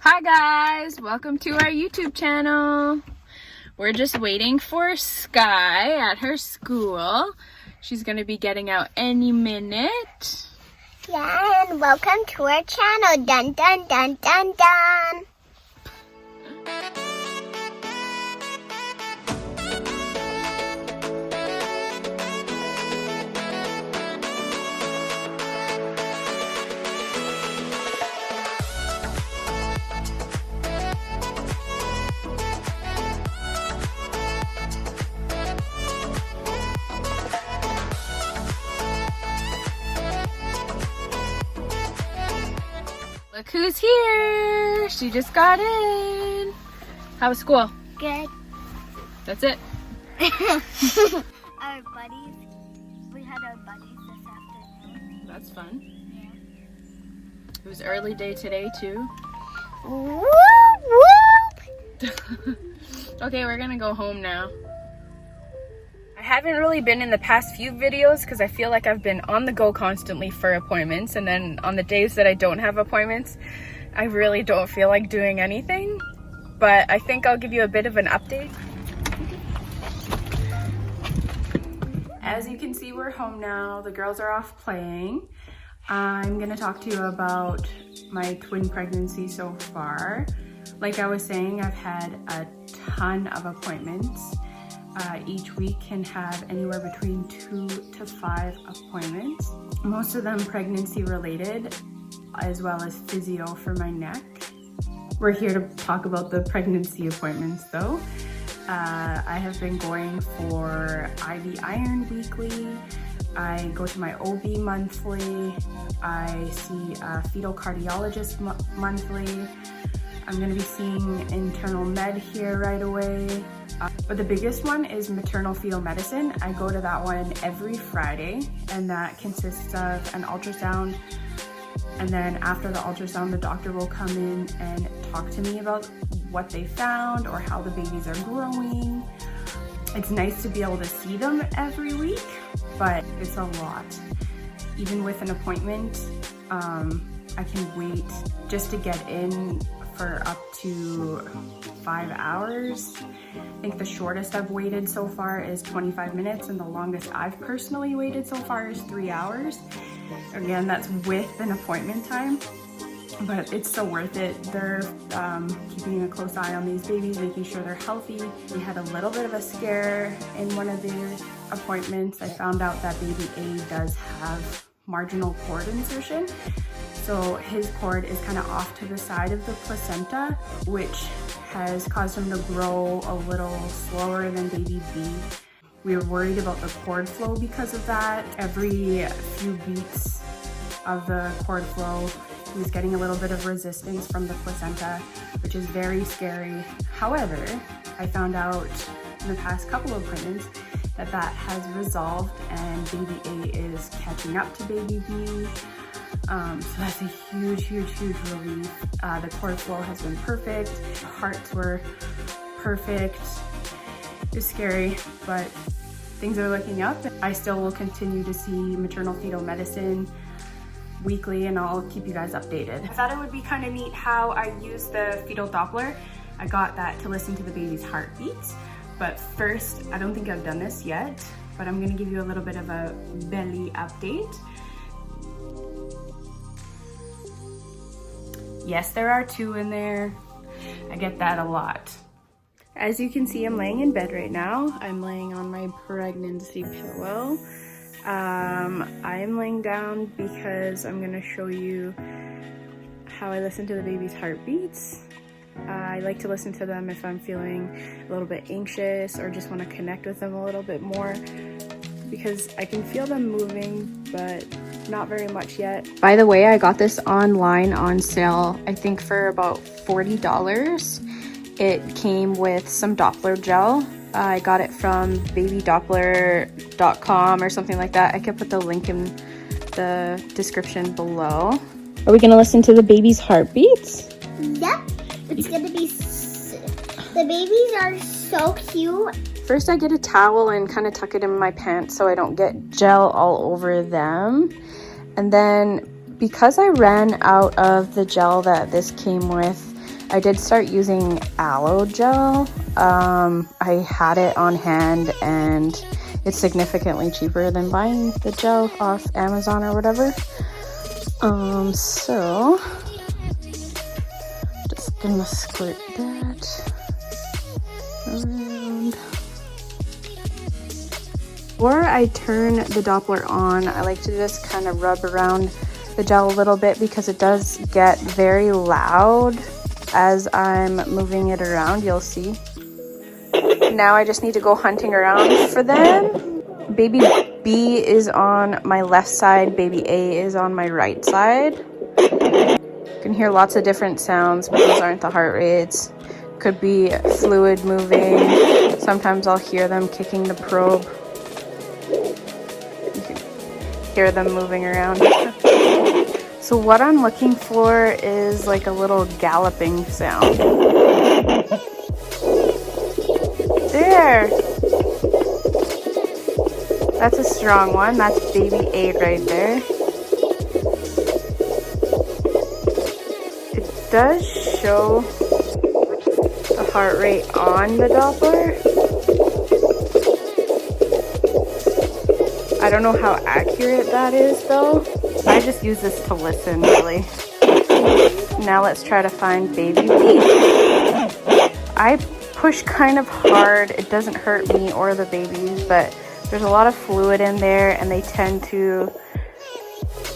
Hi guys, welcome to our YouTube channel. We're just waiting for Sky at her school. She's gonna be getting out any minute. Yeah, and welcome to our channel. Dun dun dun dun dun. Look who's here! She just got in. How was school? Good. That's it. Our buddies. We had our buddies this afternoon. That's fun. It was early day today too. Whoop whoop. Okay, we're gonna go home now. I haven't really been in the past few videos because I feel like I've been on the go constantly for appointments, and then on the days that I don't have appointments, I really don't feel like doing anything. But I think I'll give you a bit of an update. As you can see, we're home now. The girls are off playing. I'm gonna talk to you about my twin pregnancy so far. Like I was saying, I've had a ton of appointments. Each week can have anywhere between 2 to 5 appointments. Most of them pregnancy related, as well as physio for my neck. We're here to talk about the pregnancy appointments though. I have been going for IV iron weekly. I go to my OB monthly. I see a fetal cardiologist monthly. I'm gonna be seeing internal med here right away. But the biggest one is maternal fetal medicine. I go to that one every Friday, and that consists of an ultrasound. And then after the ultrasound, the doctor will come in and talk to me about what they found or how the babies are growing. It's nice to be able to see them every week, but it's a lot. Even with an appointment, I can wait just to get in for up to 5 hours. I think the shortest I've waited so far is 25 minutes, and the longest I've personally waited so far is 3 hours. Again, that's with an appointment time, but it's so worth it. They're keeping a close eye on these babies, making sure they're healthy. We had a little bit of a scare in one of the appointments. I found out that baby A does have marginal cord insertion. So his cord is kind of off to the side of the placenta, which has caused him to grow a little slower than baby B. We were worried about the cord flow because of that. Every few beats of the cord flow, he was getting a little bit of resistance from the placenta, which is very scary. However, I found out in the past couple of appointments that that has resolved, and baby A is catching up to baby B. So that's a huge relief. The cord flow has been perfect. Hearts were perfect. It's scary, but things are looking up. I still will continue to see maternal fetal medicine weekly, and I'll keep you guys updated. I thought it would be kind of neat how I use the fetal Doppler. I got that to listen to the baby's heartbeats. But first, I don't think I've done this yet, but I'm gonna give you a little bit of a belly update. Yes, there are 2 in there. I get that a lot. As you can see, I'm laying in bed right now. I'm laying on my pregnancy pillow. I'm laying down because I'm gonna show you how I listen to the baby's heartbeats. I like to listen to them if I'm feeling a little bit anxious or just want to connect with them a little bit more, because I can feel them moving, but not very much yet. By the way, I got this online on sale, I think for about $40. It came with some Doppler gel. I got it from babydoppler.com or something like that. I could put the link in the description below. Are we gonna listen to the baby's heartbeats? Yep. It's gonna be, the babies are so cute. First I get a towel and kind of tuck it in my pants so I don't get gel all over them. And then because I ran out of the gel that this came with, I did start using aloe gel. I had it on hand and it's significantly cheaper than buying the gel off Amazon or whatever. So just gonna squirt that around. Before I turn the Doppler on, I like to just kind of rub around the gel a little bit because it does get very loud as I'm moving it around. You'll see. Now I just need to go hunting around for them. Baby B is on my left side, baby A is on my right side. You can hear lots of different sounds, but those aren't the heart rates. Could be fluid moving. Sometimes I'll hear them kicking the probe. You can hear them moving around. So what I'm looking for is like a little galloping sound. There! That's a strong one. That's baby 8 right there. It does show the heart rate on the Doppler. I don't know how accurate that is though. I just use this to listen really. Now let's try to find baby B. I push kind of hard. It doesn't hurt me or the babies, but there's a lot of fluid in there and they tend to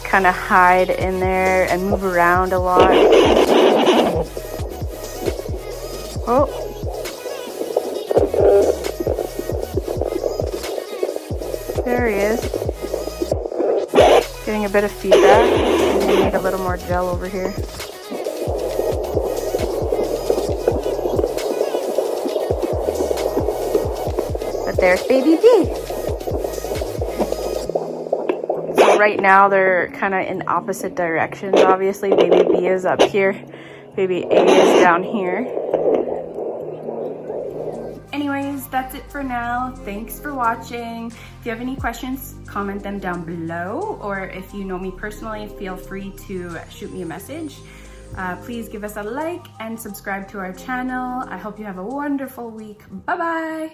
kind of hide in there and move around a lot. Oh. There he is. Getting a bit of feedback. We need a little more gel over here. But there's baby B. So right now they're kind of in opposite directions. Obviously, baby B is up here. Baby A is down here. Anyways, that's it for now. Thanks for watching. If you have any questions, comment them down below. Or if you know me personally, feel free to shoot me a message. Please give us a like and subscribe to our channel. I hope you have a wonderful week. Bye-bye.